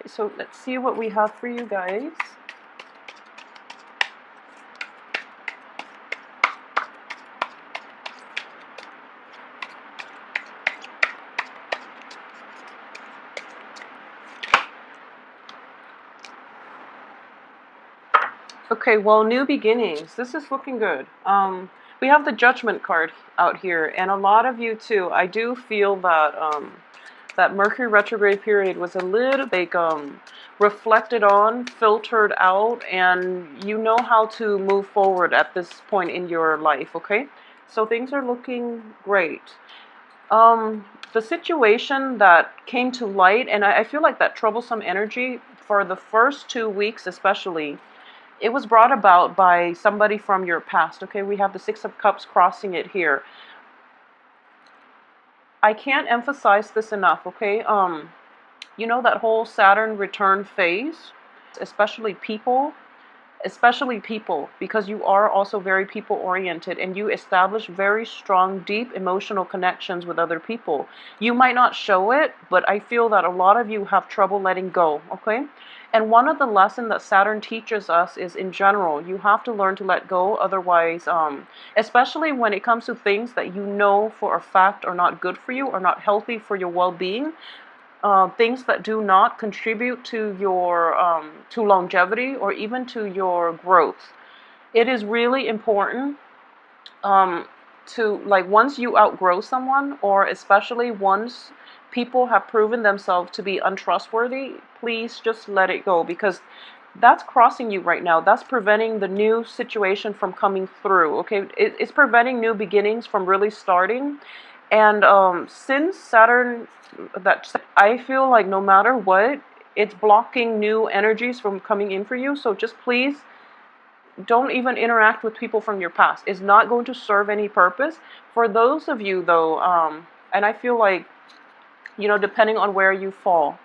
So let's see what we have for you guys. Okay, well, new beginnings. This is looking good. We have the Judgment card out here, and a lot of you too. I do feel that that Mercury retrograde period was a little like reflected on, filtered out, and you know how to move forward at this point in your life. Okay, so things are looking great. The situation that came to light, and I feel like that troublesome energy for the first 2 weeks, especially. It was brought about by somebody from your past. Okay, we have the Six of Cups crossing it here. I can't emphasize this enough. Okay, you know that whole Saturn return phase, especially people, because you are also very people oriented and you establish very strong, deep emotional connections with other people. You might not show it, but I feel that a lot of you have trouble letting go. Okay, and one of the lessons that Saturn teaches us is, in general, you have to learn to let go. Otherwise, especially when it comes to things that you know for a fact are not good for you, or not healthy for your well-being, things that do not contribute to your to longevity or even to your growth. It is really important to, like, once you outgrow someone, or especially once people have proven themselves to be untrustworthy, please just let it go, because that's crossing you right now. That's preventing the new situation from coming through. Okay, it's preventing new beginnings from really starting. And since Saturn, that I feel like no matter what, it's blocking new energies from coming in for you. So just please don't even interact with people from your past. It's not going to serve any purpose. For those of you though, and I feel like, you know, depending on where you fall,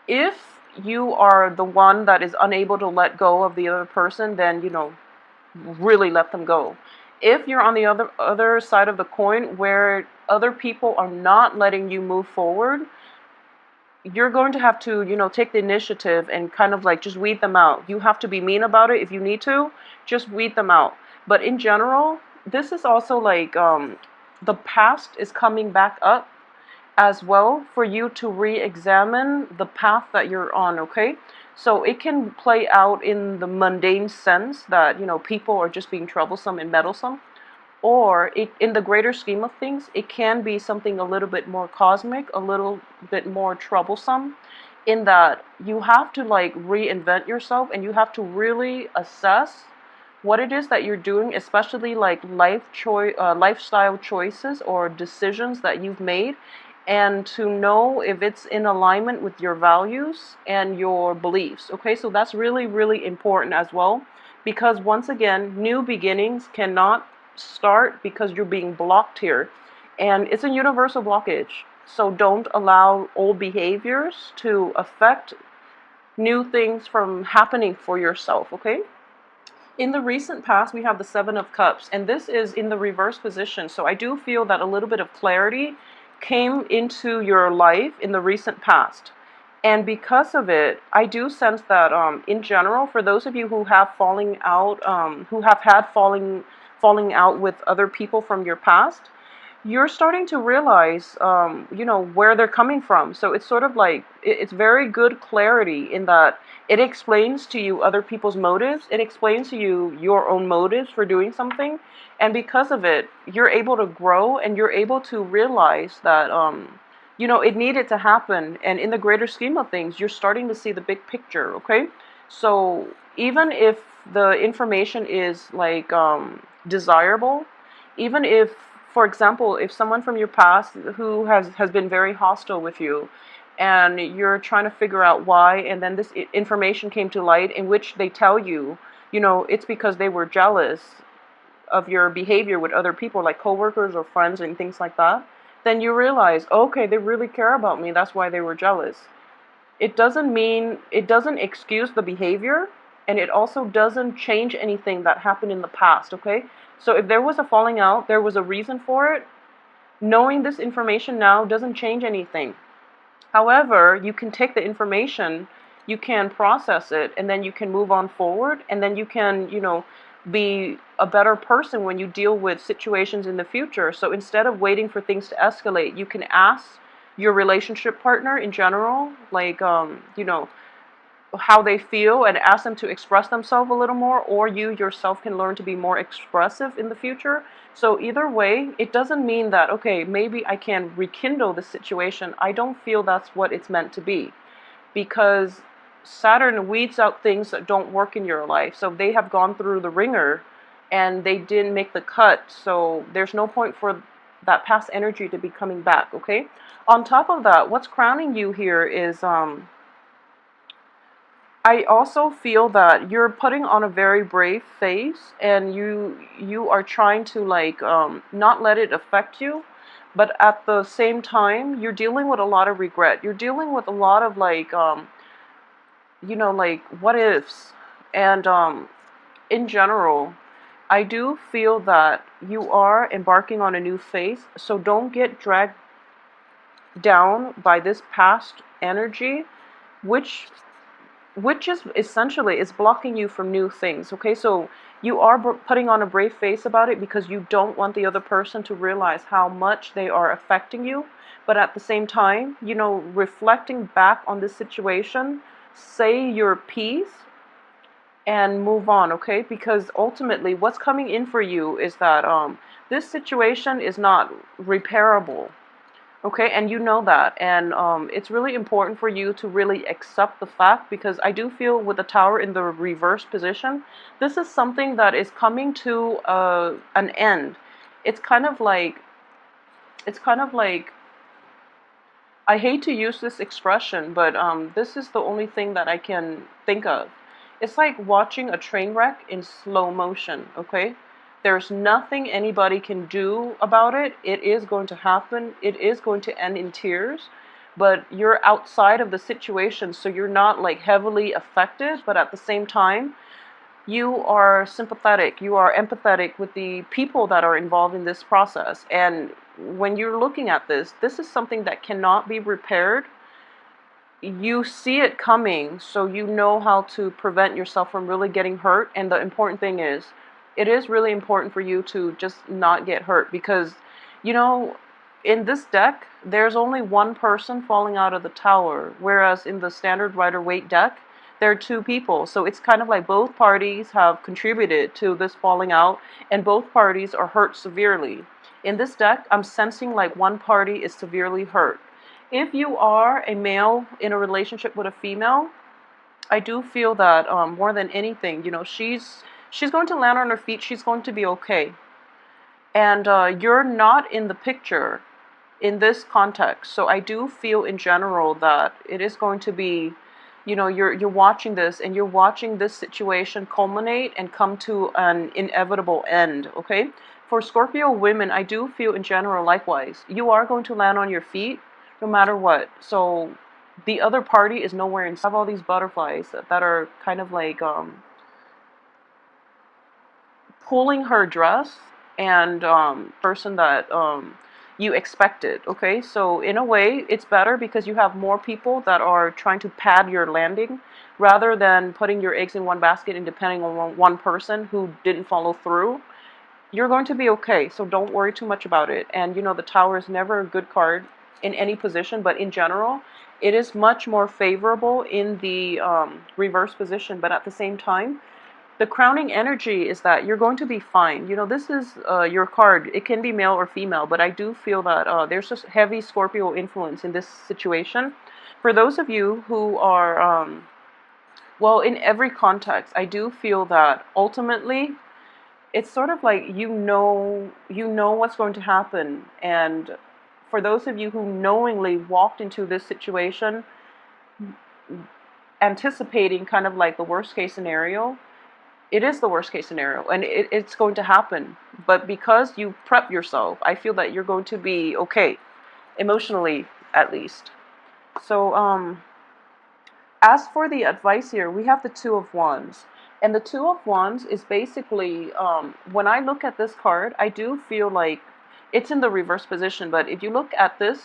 if you are the one that is unable to let go of the other person, then, you know, really let them go. If you're on the other side of the coin, where other people are not letting you move forward, you're going to have to, you know, take the initiative and kind of like just weed them out. You have to be mean about it if you need to. Just weed them out. But in general, this is also like the past is coming back up as well for you to re-examine the path that you're on. Okay, so it can play out in the mundane sense that, you know, people are just being troublesome and meddlesome, or in the greater scheme of things, it can be something a little bit more cosmic, a little bit more troublesome, in that you have to like reinvent yourself and you have to really assess what it is that you're doing, especially like lifestyle choices or decisions that you've made, and to know if it's in alignment with your values and your beliefs. Okay, so that's really, really important as well, because once again, new beginnings cannot start because you're being blocked here, and it's a universal blockage. So don't allow old behaviors to affect new things from happening for yourself. Okay, in the recent past, we have the Seven of Cups, and this is in the reverse position. So I do feel that a little bit of clarity came into your life in the recent past. And because of it, I do sense that in general, for those of you who have who have had falling out with other people from your past, you're starting to realize, you know, where they're coming from. So it's sort of like, it's very good clarity in that it explains to you other people's motives. It explains to you your own motives for doing something. And because of it, you're able to grow and you're able to realize that, you know, it needed to happen. And in the greater scheme of things, you're starting to see the big picture, okay? So even if the information is like desirable, even if, for example, if someone from your past who has been very hostile with you, and you're trying to figure out why, and then this information came to light in which they tell you, you know, it's because they were jealous of your behavior with other people, like coworkers or friends and things like that, then you realize, okay, they really care about me. That's why they were jealous. It doesn't excuse the behavior, and it also doesn't change anything that happened in the past, okay? So if there was a falling out, there was a reason for it. Knowing this information now doesn't change anything. However, you can take the information you can process it, and then you can move on forward, and then you can, be a better person when you deal with situations in the future. So instead of waiting for things to escalate, you can ask your relationship partner in general, like, how they feel, and ask them to express themselves a little more, or you yourself can learn to be more expressive in the future. So either way, it doesn't mean that, okay, maybe I can rekindle the situation. I don't feel that's what it's meant to be, because Saturn weeds out things that don't work in your life. So they have gone through the ringer and they didn't make the cut. So there's no point for that past energy to be coming back, okay? On top of that, what's crowning you here is I also feel that you're putting on a very brave face, and you are trying to, like, not let it affect you, but at the same time you're dealing with a lot of regret. You're dealing with a lot of, like, like, what ifs, and in general, I do feel that you are embarking on a new phase. So don't get dragged down by this past energy, which is essentially is blocking you from new things. Okay, so you are putting on a brave face about it because you don't want the other person to realize how much they are affecting you. But at the same time, reflecting back on this situation, say your piece and move on, okay? Because ultimately what's coming in for you is that this situation is not repairable. Okay, and you know that, and it's really important for you to really accept the fact, because I do feel with the Tower in the reverse position, this is something that is coming to an end. It's kind of like, I hate to use this expression, but this is the only thing that I can think of. It's like watching a train wreck in slow motion, okay? There's nothing anybody can do about it. It is going to happen. It is going to end in tears. But you're outside of the situation, so you're not, like, heavily affected. But at the same time, you are sympathetic, you are empathetic with the people that are involved in this process. And when you're looking at this is something that cannot be repaired. You see it coming, so you know how to prevent yourself from really getting hurt. And the important thing is, it is really important for you to just not get hurt, because, in this deck, there's only one person falling out of the Tower, whereas in the standard Rider-Waite deck, there are two people. So it's kind of like both parties have contributed to this falling out, and both parties are hurt severely. In this deck, I'm sensing like one party is severely hurt. If you are a male in a relationship with a female, I do feel that more than anything, she's going to land on her feet. She's going to be okay, and you're not in the picture in this context. So I do feel in general that it is going to be, you're watching this, and you're watching this situation culminate and come to an inevitable end. Okay, for Scorpio women, I do feel in general likewise. You are going to land on your feet no matter what. So the other party is nowhere in sight. Have all these butterflies that are kind of like pulling her dress, and person that you expected. Okay, so in a way it's better because you have more people that are trying to pad your landing, rather than putting your eggs in one basket and depending on one person who didn't follow through. You're going to be okay, so don't worry too much about it. And the Tower is never a good card in any position, but in general it is much more favorable in the reverse position. But at the same time, the crowning energy is that you're going to be fine. This is your card. It can be male or female, but I do feel that there's just heavy Scorpio influence in this situation. For those of you who are, well, in every context, I do feel that ultimately it's sort of like what's going to happen. And for those of you who knowingly walked into this situation anticipating kind of like the worst case scenario, it is the worst case scenario, and it's going to happen. But because you prep yourself, I feel that you're going to be okay, emotionally at least. So as for the advice here, we have the Two of Wands. And the Two of Wands is basically, when I look at this card, I do feel like it's in the reverse position. But if you look at this,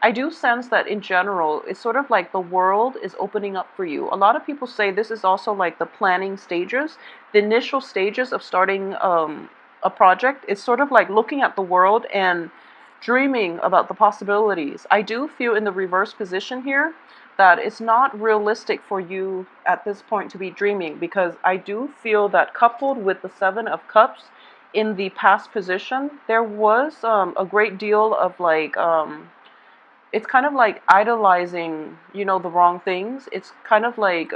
I do sense that in general, it's sort of like the world is opening up for you. A lot of people say this is also like the planning stages, the initial stages of starting a project. It's sort of like looking at the world and dreaming about the possibilities. I do feel in the reverse position here that it's not realistic for you at this point to be dreaming, because I do feel that coupled with the Seven of Cups in the past position, there was a great deal of like it's kind of like idolizing, the wrong things. It's kind of like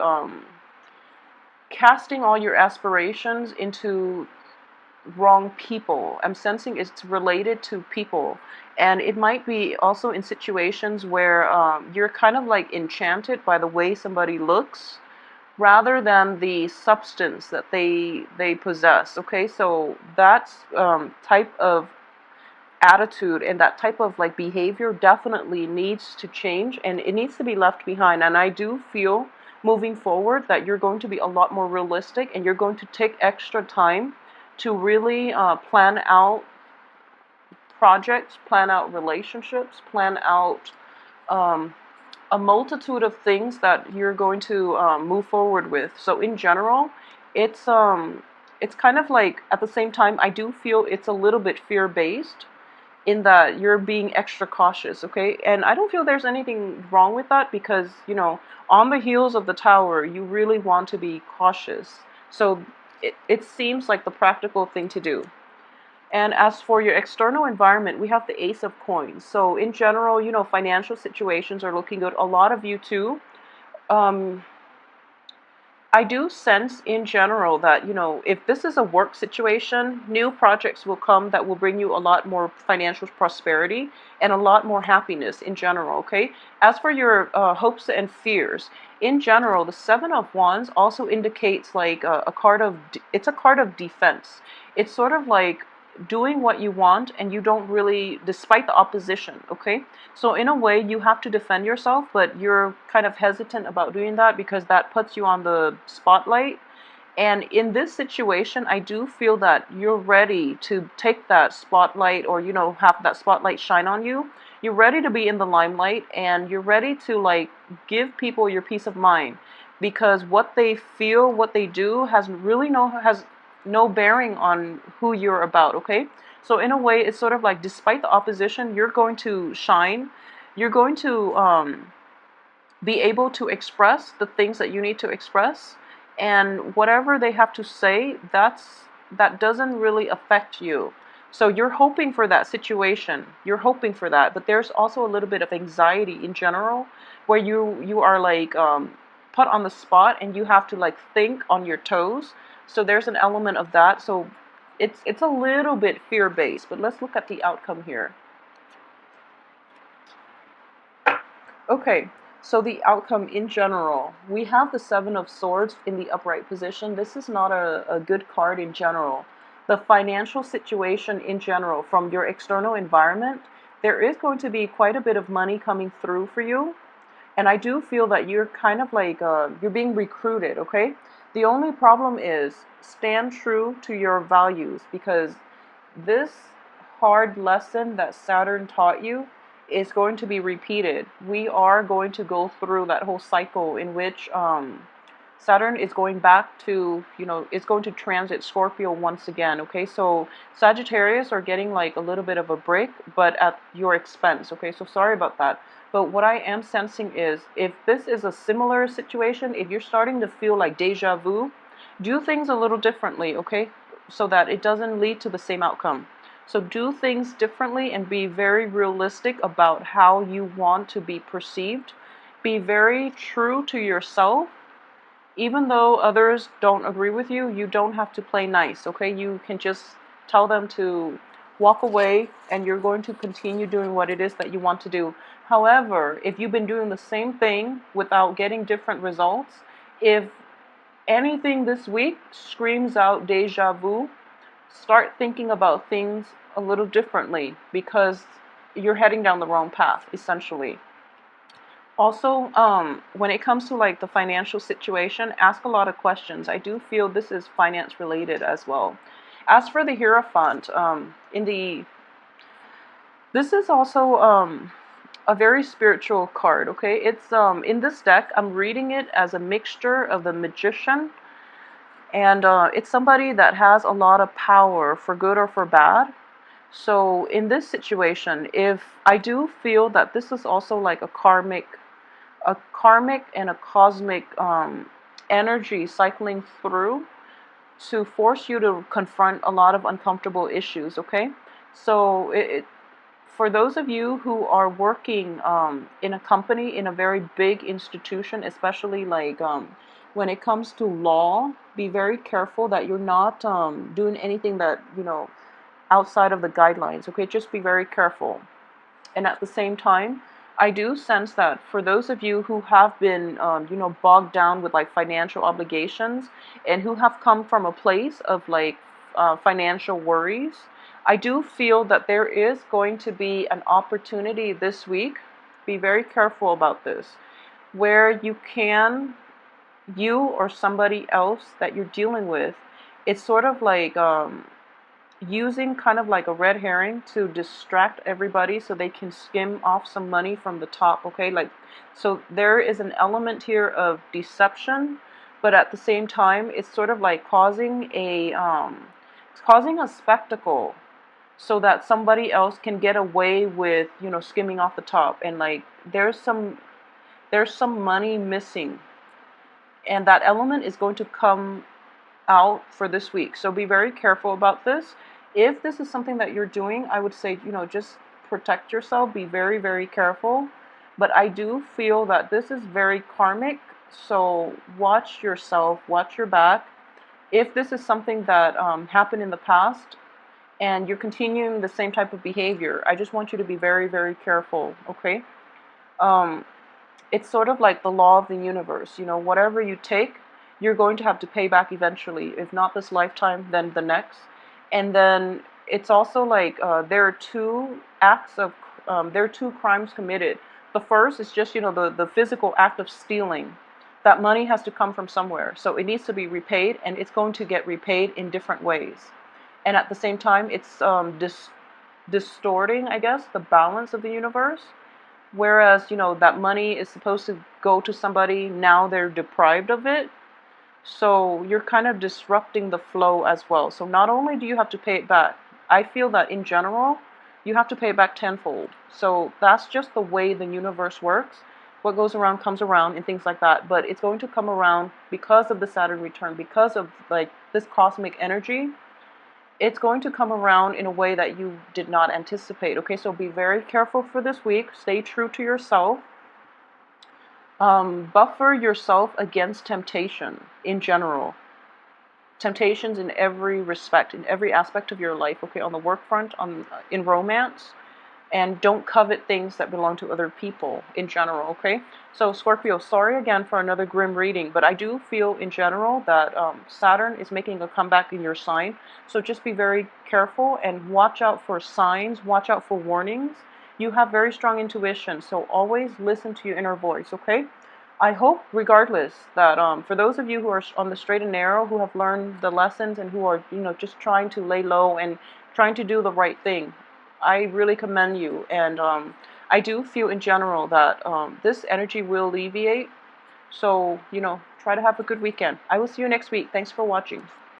casting all your aspirations into wrong people. I'm sensing it's related to people. And it might be also in situations where you're kind of like enchanted by the way somebody looks rather than the substance that they possess. Okay, so that's type of attitude and that type of like behavior definitely needs to change, and it needs to be left behind. And I do feel moving forward that you're going to be a lot more realistic, and you're going to take extra time to really plan out projects, plan out relationships, plan out um, a multitude of things that you're going to move forward with. So in general, it's kind of like, at the same time, I do feel it's a little bit fear based in that you're being extra cautious, okay? And I don't feel there's anything wrong with that, because, on the heels of the Tower, you really want to be cautious. So it seems like the practical thing to do. And as for your external environment, we have the Ace of Coins. So in general, financial situations are looking good. A lot of you too. Um, I do sense in general that, if this is a work situation, new projects will come that will bring you a lot more financial prosperity and a lot more happiness in general, okay? As for your hopes and fears, in general, the Seven of Wands also indicates like a card of, it's a card of defense. It's sort of like doing what you want and you don't really, despite the opposition, okay? So in a way, you have to defend yourself, but you're kind of hesitant about doing that because that puts you on the spotlight. And in this situation, I do feel that you're ready to take that spotlight, or, have that spotlight shine on you. You're ready to be in the limelight, and you're ready to like give people your peace of mind, because what they feel, what they do has no bearing on who you're about, okay? So in a way, it's sort of like, despite the opposition, you're going to shine. You're going to be able to express the things that you need to express, and whatever they have to say, that doesn't really affect you. So you're hoping for that situation. You're hoping for that, but there's also a little bit of anxiety in general, where you are like put on the spot and you have to like think on your toes. So there's an element of that. So it's a little bit fear-based, but let's look at the outcome here. Okay, so the outcome in general, we have the Seven of Swords in the upright position. This is not a good card in general. The financial situation in general, from your external environment, there is going to be quite a bit of money coming through for you. And I do feel that you're kind of like, you're being recruited, okay? The only problem is, stand true to your values, because this hard lesson that Saturn taught you is going to be repeated. We are going to go through that whole cycle in which Saturn is going back to, it's going to transit Scorpio once again, okay? So Sagittarius are getting like a little bit of a break, but at your expense, okay? So sorry about that. But what I am sensing is, if this is a similar situation, if you're starting to feel like deja vu, do things a little differently, okay? So that it doesn't lead to the same outcome. So do things differently and be very realistic about how you want to be perceived. Be very true to yourself. Even though others don't agree with you, you don't have to play nice, okay? You can just tell them to walk away, and you're going to continue doing what it is that you want to do. However, if you've been doing the same thing without getting different results, if anything this week screams out deja vu, start thinking about things a little differently, because you're heading down the wrong path, essentially. Also, when it comes to like the financial situation, ask a lot of questions. I do feel this is finance related as well. As for the Hierophant, this is also a very spiritual card, okay? It's in this deck, I'm reading it as a mixture of the Magician, and it's somebody that has a lot of power for good or for bad. So in this situation, if I do feel that this is also like a karmic and a cosmic energy cycling through to force you to confront a lot of uncomfortable issues, okay? So for those of you who are working in a company, in a very big institution, especially like when it comes to law, be very careful that you're not doing anything that, outside of the guidelines, okay? Just be very careful. And at the same time, I do sense that for those of you who have been, bogged down with like financial obligations and who have come from a place of like financial worries, I do feel that there is going to be an opportunity this week. Be very careful about this, where you or somebody else that you're dealing with, it's sort of like using kind of like a red herring to distract everybody so they can skim off some money from the top, okay? Like, so there is an element here of deception, but at the same time it's sort of like causing a spectacle so that somebody else can get away with, skimming off the top. And like there's some money missing, and that element is going to come out for this week. So be very careful about this. If this is something that you're doing, I would say, just protect yourself, be very, very careful. But I do feel that this is very karmic, so watch yourself, watch your back. If this is something that happened in the past and you're continuing the same type of behavior, I just want you to be very, very careful, okay? Um, it's sort of like the law of the universe. Whatever you take, you're going to have to pay back eventually. If not this lifetime, then the next. And then it's also like there are two crimes committed. The first is just, the physical act of stealing. That money has to come from somewhere. So it needs to be repaid, and it's going to get repaid in different ways. And at the same time, it's distorting, I guess, the balance of the universe. Whereas, that money is supposed to go to somebody, now they're deprived of it. So you're kind of disrupting the flow as well. So not only do you have to pay it back, I feel that in general, you have to pay it back tenfold. So that's just the way the universe works. What goes around comes around and things like that. But it's going to come around because of the Saturn return, because of like this cosmic energy. It's going to come around in a way that you did not anticipate. Okay, so be very careful for this week. Stay true to yourself. Buffer yourself against temptation in general. Temptations in every respect, in every aspect of your life. Okay, on the work front, in romance, and don't covet things that belong to other people in general, okay? So Scorpio, sorry again for another grim reading, but I do feel in general that Saturn is making a comeback in your sign. So just be very careful and watch out for signs, watch out for warnings. You have very strong intuition, so always listen to your inner voice, okay? I hope, regardless, that for those of you who are on the straight and narrow, who have learned the lessons and who are, just trying to lay low and trying to do the right thing, I really commend you. And I do feel in general that this energy will alleviate. So, try to have a good weekend. I will see you next week. Thanks for watching.